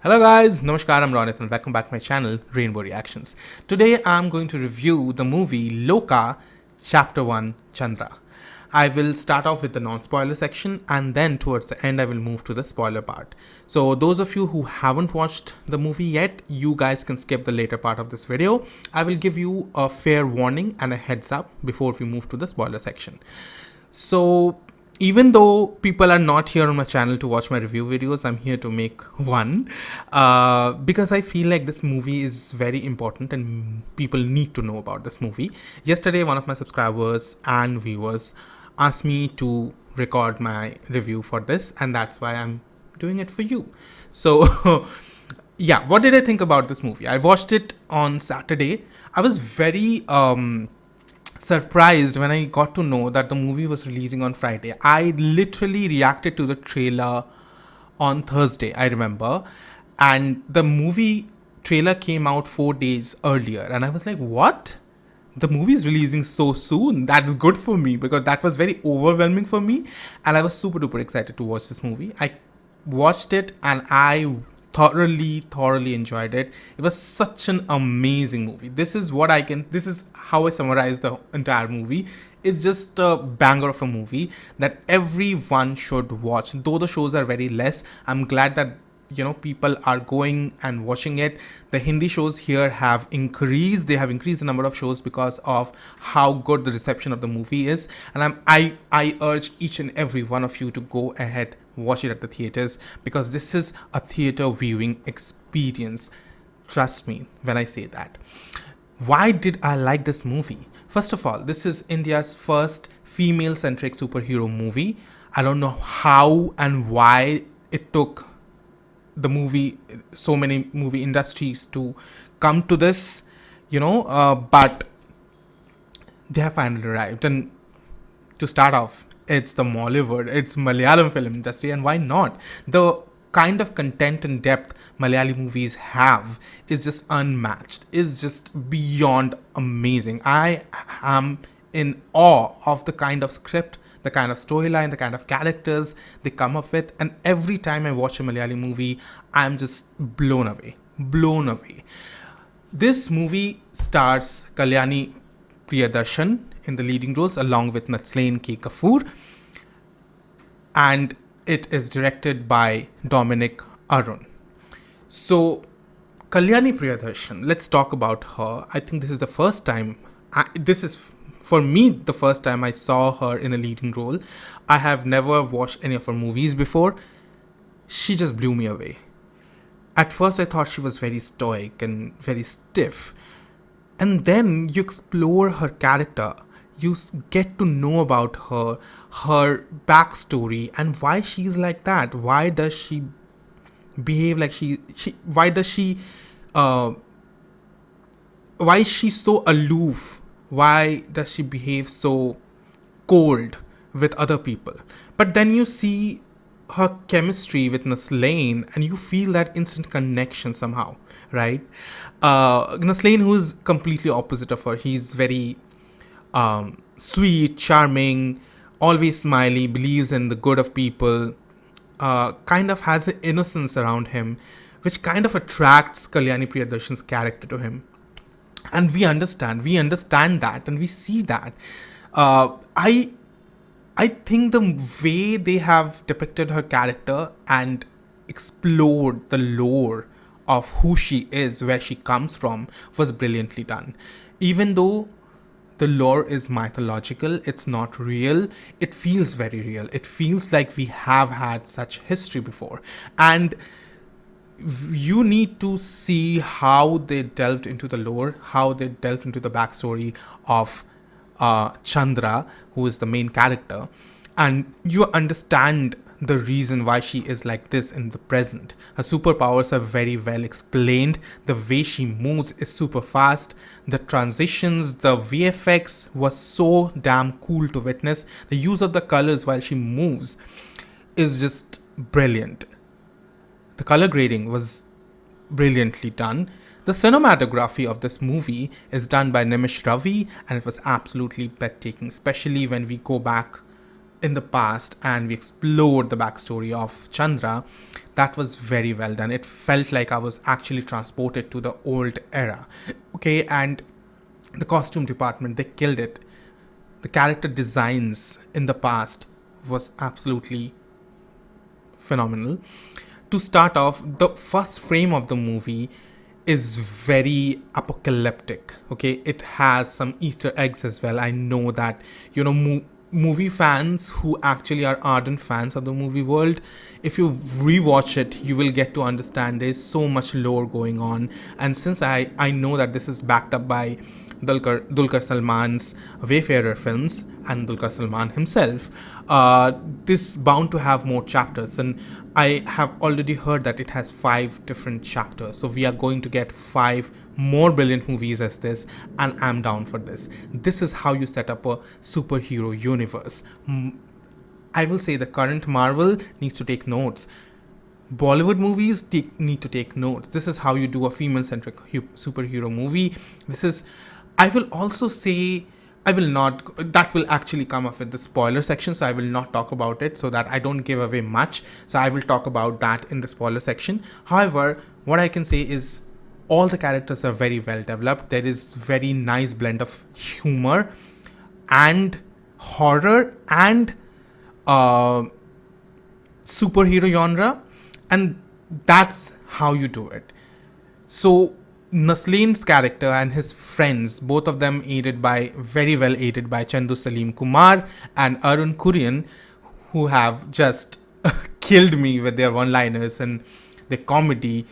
Hello guys, Namaskar, I'm Ronit and welcome back to my channel Rainbow Reactions. Today I'm going to review the movie Lokah Chapter 1 Chandra. I will start off with the non-spoiler section and then towards the end I will move to the spoiler part. So those of you who haven't watched the movie yet, you guys can skip the later part of this video. I will give you a fair warning and a heads up before we move to the spoiler section. So even though people are not here on my channel to watch my review videos, I'm here to make one because I feel like this movie is very important and people need to know about this movie. Yesterday, one of my subscribers and viewers asked me to record my review for this, and that's why I'm doing it for you. So yeah, what did I think about this movie? I watched it on Saturday. I was very surprised when I got to know that the movie was releasing on Friday. I literally reacted to the trailer on Thursday, I remember, and the movie trailer came out 4 days earlier, and I was like, what? The movie is releasing so soon? That's good for me because that was very overwhelming for me, and I was super duper excited to watch this movie. I watched it and I thoroughly enjoyed it. It was such an amazing movie. This is how I summarize the entire movie. It's just a banger of a movie that everyone should watch. Though the shows are very less, I'm glad that people are going and watching it. The Hindi shows here have increased. They have increased the number of shows because of how good the reception of the movie is, and I urge each and every one of you to go ahead, watch it at the theaters, because this is a theater viewing experience. Trust me when I say that. Why did I like this movie? First of all, this is India's first female-centric superhero movie. I don't know how and why it took so many movie industries to come to this, but they have finally arrived. And to start off, it's the Mollywood, it's Malayalam film industry, and why not? The kind of content and depth Malayali movies have is just unmatched, is just beyond amazing. I am in awe of the kind of script, the kind of storyline, the kind of characters they come up with, and every time I watch a Malayali movie, I'm just blown away. This movie stars Kalyani Priyadarshan in the leading roles along with Naslain K. Kapoor, and it is directed by Dominic Arun. So Kalyani Priyadarshan, let's talk about her. I think this is the first time, for me, the first time I saw her in a leading role. I have never watched any of her movies before. She just blew me away. At first, I thought she was very stoic and very stiff. And then you explore her character. You get to know about her backstory, and why she's like that. Why does she behave like why is she so aloof? Why does she behave so cold with other people? But then you see her chemistry with Naslain and you feel that instant connection somehow, right? Naslain, who is completely opposite of her, he's very sweet, charming, always smiley, believes in the good of people, kind of has an innocence around him, which kind of attracts Kalyani Priyadarshan's character to him. And we understand that, and we see that. I think the way they have depicted her character and explored the lore of who she is, where she comes from, was brilliantly done. Even though the lore is mythological, it's not real, it feels very real. It feels like we have had such history before. And you need to see how they delved into the lore, how they delved into the backstory of Chandra, who is the main character, and you understand the reason why she is like this in the present. Her superpowers are very well explained. The way she moves is super fast. The transitions, the VFX was so damn cool to witness. The use of the colors while she moves is just brilliant. The color grading was brilliantly done. The cinematography of this movie is done by Nimish Ravi, and it was absolutely breathtaking, especially when we go back in the past and we explored the backstory of Chandra, that was very well done. It felt like I was actually transported to the old era. Okay, and the costume department, they killed it. The character designs in the past was absolutely phenomenal. To start off, the first frame of the movie is very apocalyptic. Okay, it has some Easter eggs as well. I know that, movie fans who actually are ardent fans of the movie world, if you rewatch it, you will get to understand there's so much lore going on. And since I know that this is backed up by Dulquer Salman's Wayfarer films and Dulquer Salman himself, this bound to have more chapters. And I have already heard that it has 5 different chapters. So we are going to get 5 more brilliant movies as this, and I'm down for this. This is how you set up a superhero universe. I will say the current Marvel needs to take notes. Bollywood movies need to take notes. This is how you do a female-centric superhero movie. I will also say, I will not, that will actually come up with the spoiler section, so I will not talk about it so that I don't give away much. So I will talk about that in the spoiler section. However, what I can say is all the characters are very well developed. There is very nice blend of humor and horror and superhero genre, and that's how you do it. So Nasleen's character and his friends, both of them very well aided by Chandu Salim Kumar and Arun Kurian, who have just killed me with their one-liners and their comedy.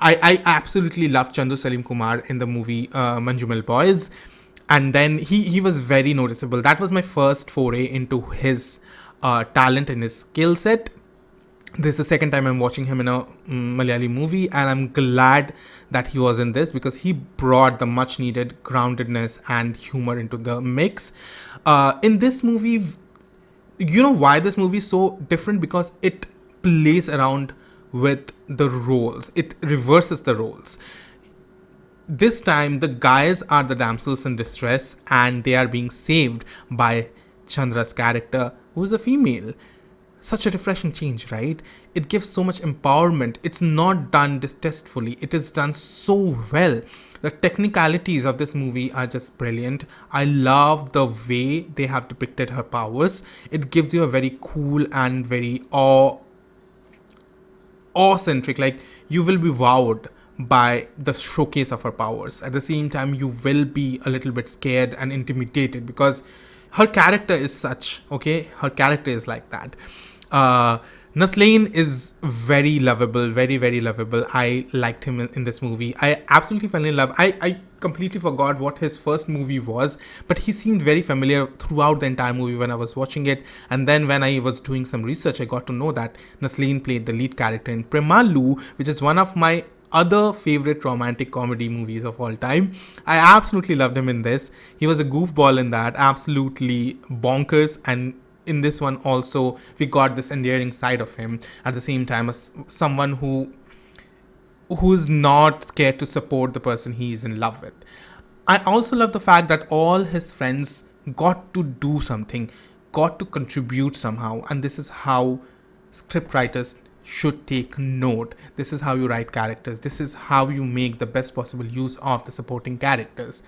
I absolutely love Chandu Salim Kumar in the movie Manjumal Boys, and then he was very noticeable. That was my first foray into his talent and his skill set. This is the second time I'm watching him in a Malayali movie, and I'm glad that he was in this because he brought the much needed groundedness and humor into the mix. In this movie, you know why this movie is so different? Because it plays around with the roles. It reverses the roles. This time, the guys are the damsels in distress and they are being saved by Chandra's character, who is a female. Such a refreshing change, right? It gives so much empowerment. It's not done distastefully. It is done so well. The technicalities of this movie are just brilliant. I love the way they have depicted her powers. It gives you a very cool and very awe-centric, like you will be wowed by the showcase of her powers. At the same time, you will be a little bit scared and intimidated because her character is such, okay? Her character is like that. Nasleen is very lovable, very, very lovable. I liked him in this movie. I absolutely fell in love. I completely forgot what his first movie was, but he seemed very familiar throughout the entire movie when I was watching it. And then when I was doing some research, I got to know that Nasleen played the lead character in Premalu, which is one of my other favorite romantic comedy movies of all time. I absolutely loved him in this. He was a goofball in that, absolutely bonkers, and in this one also we got this endearing side of him at the same time as someone who's not scared to support the person he is in love with. I also love the fact that all his friends got to do something, got to contribute somehow, and this is how scriptwriters should take note. This is how you write characters. This is how you make the best possible use of the supporting characters.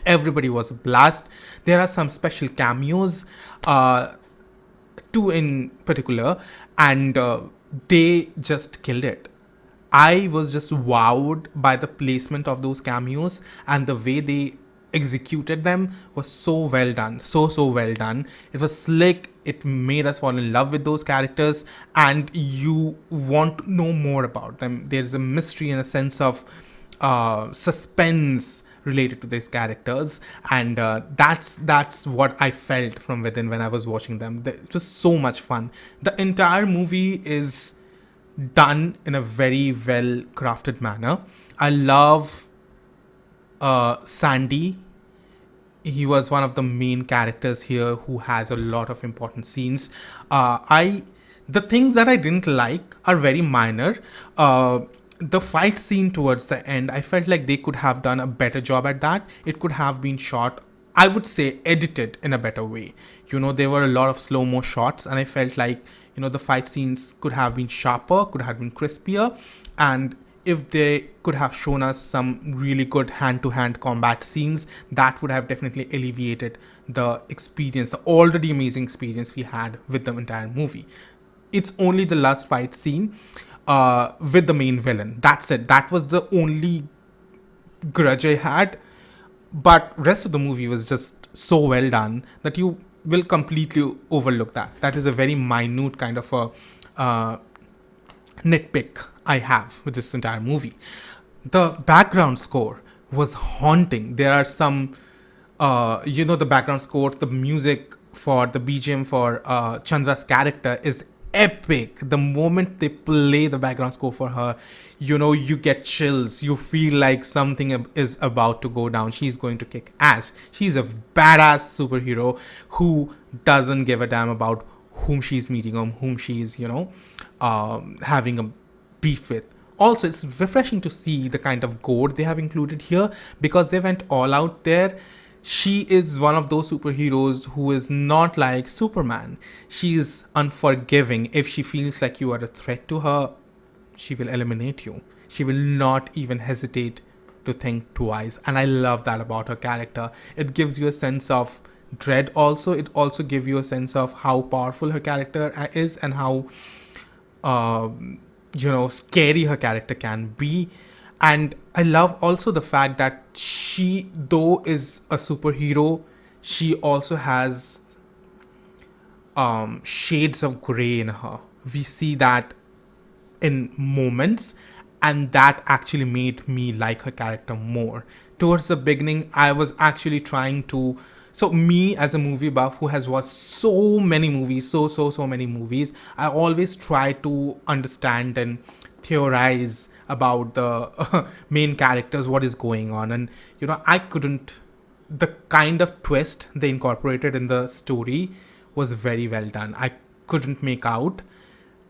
Everybody was a blast. There are some special cameos, 2 in particular, and they just killed it. I was just wowed by the placement of those cameos, and the way they executed them was so well done. So well done. It was slick. It made us fall in love with those characters, and you want to know more about them. There's a mystery and a sense of suspense related to these characters, and that's what I felt from within when I was watching them. It was so much fun. The entire movie is done in a very well crafted manner. I love Sandy. He was one of the main characters here who has a lot of important scenes. The things that I didn't like are very minor. The fight scene towards the end, I felt like they could have done a better job at that. It could have been shot, I would say, edited in a better way. There were a lot of slow mo shots, and I felt like the fight scenes could have been sharper, could have been crispier, and if they could have shown us some really good hand-to-hand combat scenes, that would have definitely alleviated the experience, the already amazing experience we had with the entire movie. It's only the last fight scene with the main villain. That's it. That was the only grudge I had. But rest of the movie was just so well done that you will completely overlook that. That is a very minute kind of a nitpick I have with this entire movie. The background score was haunting. There are some, the background score, the music for the BGM for Chandra's character is epic. The moment they play the background score for her, you get chills. You feel like something is about to go down. She's going to kick ass. She's a badass superhero who doesn't give a damn about whom she's meeting or whom she's, having a beef with. Also, it's refreshing to see the kind of gore they have included here because they went all out there. She is one of those superheroes who is not like Superman. She is unforgiving. If she feels like you are a threat to her, she will eliminate you. She will not even hesitate to think twice. And I love that about her character. It gives you a sense of dread also. It also gives you a sense of how powerful her character is and how scary her character can be. And I love also the fact that she, though is a superhero, she also has shades of gray in her. We see that in moments, and that actually made me like her character more. Towards the beginning, I was actually trying to. So me as a movie buff who has watched so many movies, so many movies, I always try to understand and theorize about the main characters, what is going on. And I couldn't. The kind of twist they incorporated in the story was very well done. I couldn't make out.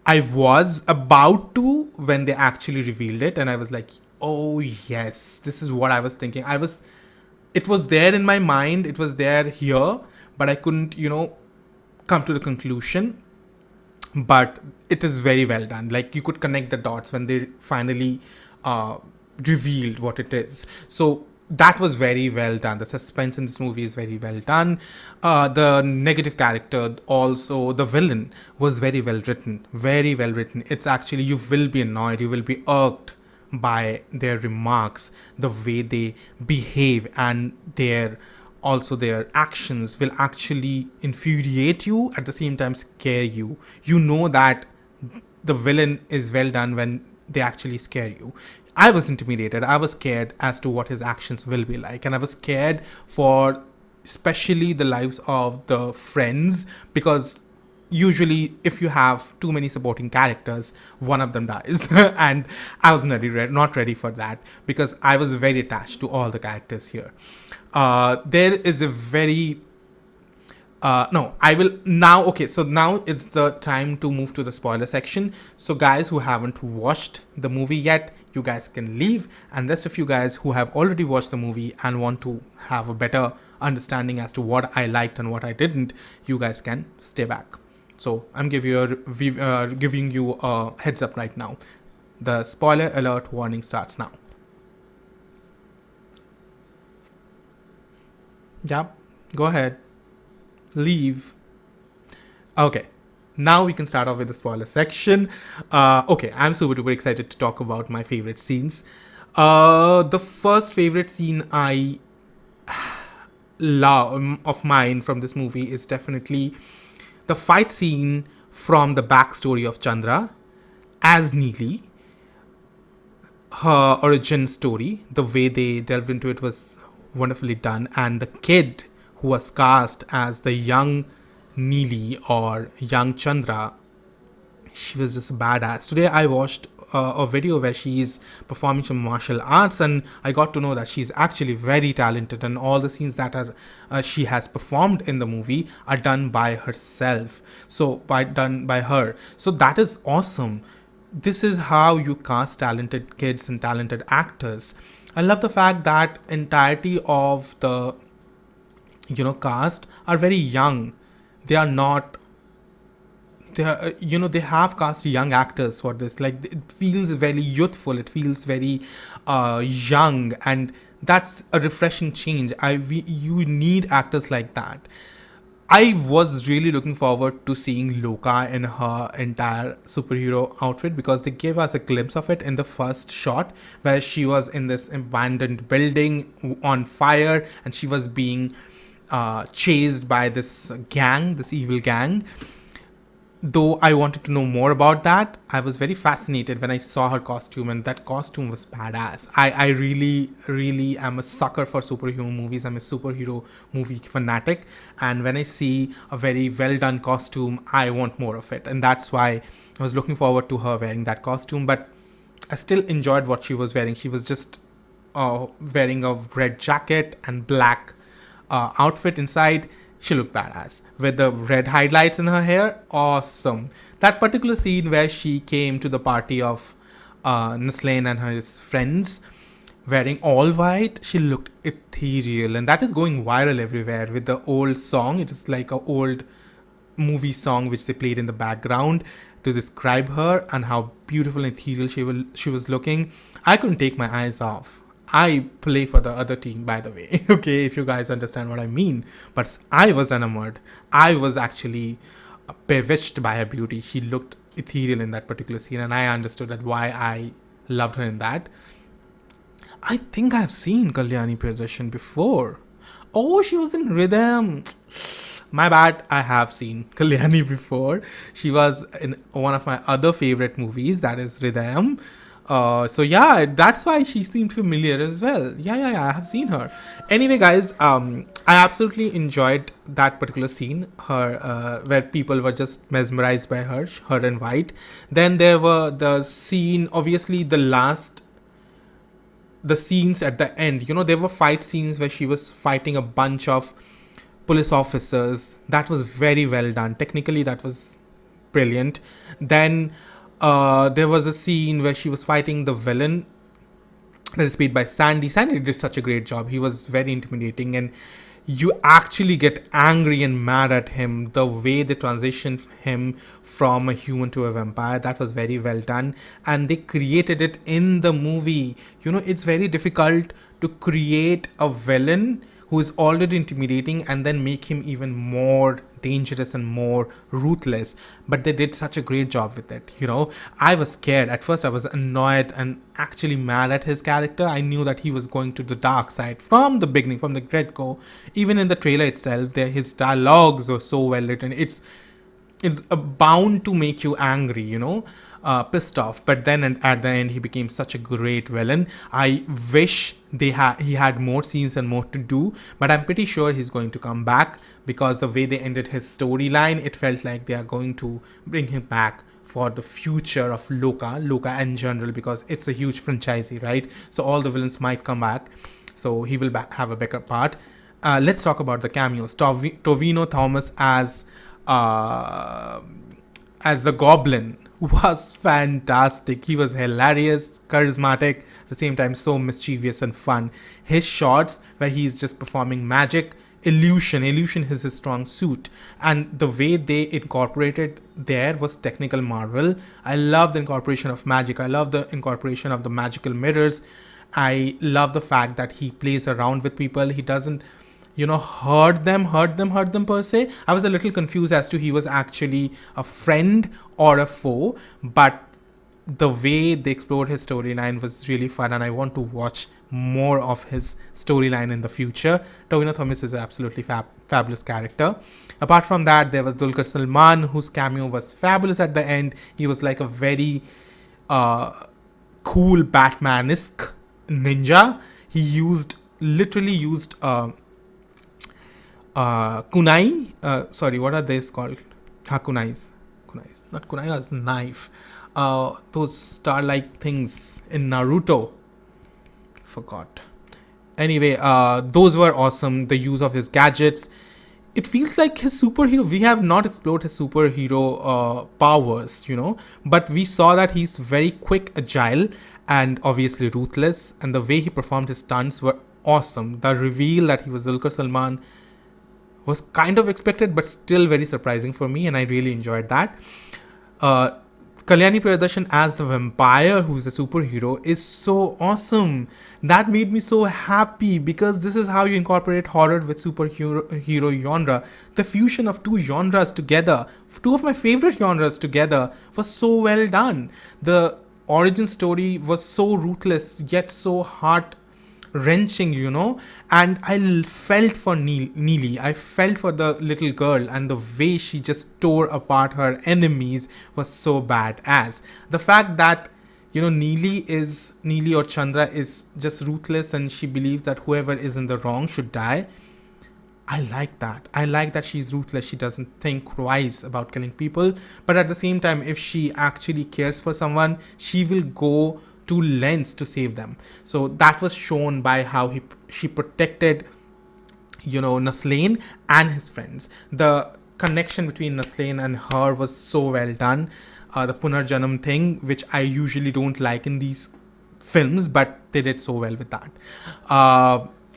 I was about to when they actually revealed it, and I was like, oh yes, this is what I was thinking. It was there in my mind, it was there here, but I couldn't come to the conclusion. But it is very well done. Like, you could connect the dots when they finally revealed what it is. So that was very well done. The suspense in this movie is very well done. The negative character, also the villain, was very well written. Very well written. It's actually, you will be annoyed, you will be irked by their remarks, the way they behave, and their actions will actually infuriate you, at the same time scare you. You know that the villain is well done when they actually scare you. I was intimidated. I was scared as to what his actions will be like, and I was scared for especially the lives of the friends, because usually if you have too many supporting characters, one of them dies. And I was not ready for that, because I was very attached to all the characters here. There is a very no, I will now. Okay, so now it's the time to move to the spoiler section. So guys who haven't watched the movie yet, you guys can leave, and rest of you guys who have already watched the movie and want to have a better understanding as to what I liked and what I didn't, you guys can stay back. So I'm giving you a heads up right now. The spoiler alert warning starts now. Yeah, go ahead. Leave. Okay, now we can start off with the spoiler section. Okay, I'm super duper excited to talk about my favorite scenes. The first favorite scene I love of mine from this movie is definitely the fight scene from the backstory of Chandra as Neely. Her origin story, the way they delved into it was wonderfully done, and the kid who was cast as the young Neely or young Chandra, she was just a badass. Today I watched a video where she's performing some martial arts, and I got to know that she's actually very talented, and all the scenes that are she has performed in the movie are done by herself. Done by her. So that is awesome. This is how you cast talented kids and talented actors. I love the fact that entirety of the cast are very young. they are not, they are, they have cast young actors for this. Like, it feels very youthful, it feels very young, and that's a refreshing change. You need actors like that. I was really looking forward to seeing Lokah in her entire superhero outfit, because they gave us a glimpse of it in the first shot, where she was in this abandoned building on fire, and she was being chased by this gang, this evil gang. Though I wanted to know more about that, I was very fascinated when I saw her costume, and that costume was badass. I really, really am a sucker for superhero movies. I'm a superhero movie fanatic. And when I see a very well done costume, I want more of it. And that's why I was looking forward to her wearing that costume. But I still enjoyed what she was wearing. She was just wearing a red jacket and black outfit inside. She looked badass with the red highlights in her hair. Awesome. That particular scene where she came to the party of Naslain and his friends wearing all white, she looked ethereal, and that is going viral everywhere with the old song. It is like an old movie song which they played in the background to describe her and how beautiful and ethereal she was looking. I couldn't take my eyes off. I play for the other team, by the way. Okay, if you guys understand what I mean. But I was enamored. I was actually bewitched by her beauty. She looked ethereal in that particular scene, and I understood that why I loved her in that. I think I've seen Kalyani Priyadarsan before. Oh, she was in Rhythm. My bad, I have seen Kalyani before. She was in one of my other favorite movies, that is Rhythm. So yeah, that's why she seemed familiar as well. Yeah, I have seen her. Anyway, guys, I absolutely enjoyed that particular scene, her where people were just mesmerized by her in white. Then there were the scene, obviously the scenes at the end. There were fight scenes where she was fighting a bunch of police officers. That was very well done. Technically, that was brilliant. Then there was a scene where she was fighting the villain that is played by Sandy. Sandy did such a great job. He was very intimidating, and you actually get angry and mad at him. The way they transitioned him from a human to a vampire, that was very well done, and they created it in the movie. It's very difficult to create a villain who is already intimidating and then make him even more dangerous and more ruthless, but they did such a great job with it. I was scared at first. I was annoyed and actually mad at his character. I knew that he was going to the dark side from the beginning, from the get-go. Even in the trailer itself, his dialogues were so well written. It's bound to make you angry, pissed off. But then at the end, he became such a great villain. I wish he had more scenes and more to do, but I'm pretty sure he's going to come back, because the way they ended his storyline, it felt like they are going to bring him back for the future of Lokah in general, because it's a huge franchise, right? So all the villains might come back, so he will have a bigger part. Let's talk about the cameos. Tovino Thomas as the Goblin was fantastic. He was hilarious, charismatic, at the same time so mischievous and fun. His shots where he's just performing magic, illusion is his strong suit, and the way they incorporated there was technical marvel. I love the incorporation of magic. I love the incorporation of the magical mirrors. I love the fact that he plays around with people. He doesn't hurt them per se. I was a little confused as to he was actually a friend or a foe, but the way they explored his storyline was really fun, and I want to watch more of his storyline in the future. Tovino Thomas is an absolutely fabulous character. Apart from that, there was Dulquer Salmaan, whose cameo was fabulous at the end. He was like a very cool Batman-esque ninja. He literally used kunai. Sorry, what are these called? Kunais. Not kunai, as knife. Those star-like things in Naruto. Forgot. Anyway, those were awesome. The use of his gadgets. It feels like his superhero. We have not explored his superhero powers, but we saw that he's very quick, agile, and obviously ruthless. And the way he performed his stunts were awesome. The reveal that he was Dulquer Salmaan was kind of expected, but still very surprising for me, and I really enjoyed that. Uh, Kalyani Priyadarshan as the vampire who's a superhero is so awesome. That made me so happy because this is how you incorporate horror with superhero genre. The fusion of two genres together, two of my favorite genres together, was so well done. The origin story was so ruthless yet so heart wrenching, and I felt for Neely. I felt for the little girl, and the way she just tore apart her enemies was so badass. The fact that Neely or Chandra is just ruthless, and she believes that whoever is in the wrong should die. I like that. I like that she's ruthless. She doesn't think twice about killing people. But at the same time, if she actually cares for someone, she will go to lengths to save them. So that was shown by how she protected, Naslain and his friends. The connection between Naslain and her was so well done. The Punarjanam thing, which I usually don't like in these films, but they did so well with that.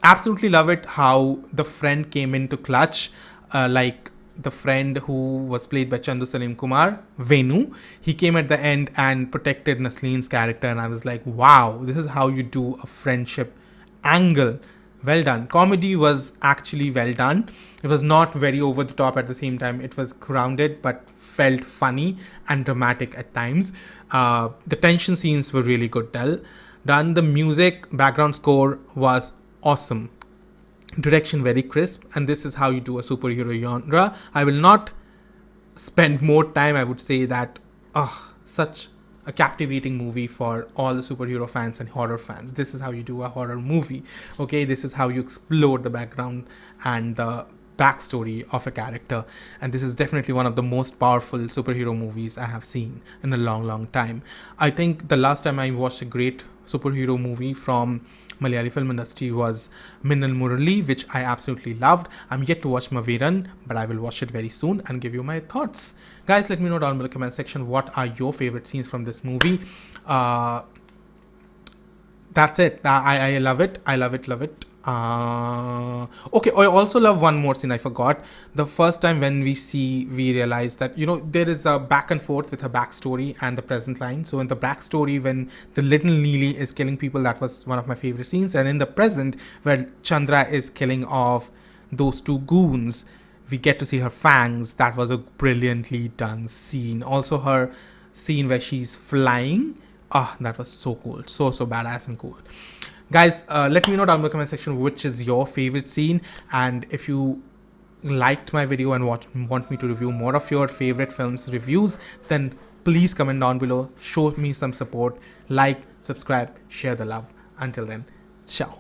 Absolutely love it how the friend came into clutch, like the friend who was played by Chandu Salim Kumar, Venu. He came at the end and protected Nasleen's character, and I was like, wow, this is how you do a friendship angle. Well done. Comedy was actually well done. It was not very over the top at the same time. It was grounded but felt funny and dramatic at times. The tension scenes were really good done. The music, background score was awesome. Direction very crisp, and this is how you do a superhero genre. I will not spend more time. I would say that such a captivating movie for all the superhero fans and horror fans. This is how you do a horror movie. Okay, this is how you explore the background and the backstory of a character, and this is definitely one of the most powerful superhero movies I have seen in a long time. I think the last time I watched a great superhero movie from Malayali film industry was Minnal Murali, which I absolutely loved. I'm yet to watch Maveeran, but I will watch it very soon and give you my thoughts. Guys, let me know down below in the comment section what are your favorite scenes from this movie. That's it. I love it. I love it. Okay, I also love one more scene I forgot. The first time when we realize that there is a back and forth with her backstory and the present line. So in the backstory, when the little Neely is killing people, that was one of my favorite scenes. And in the present, where Chandra is killing off those two goons, we get to see her fangs. That was a brilliantly done scene. Also her scene where she's flying, that was so cool. So badass and cool. Guys, let me know down in the comment section which is your favorite scene, and if you liked my video and want me to review more of your favorite films reviews, then please comment down below, show me some support, like, subscribe, share the love. Until then, ciao.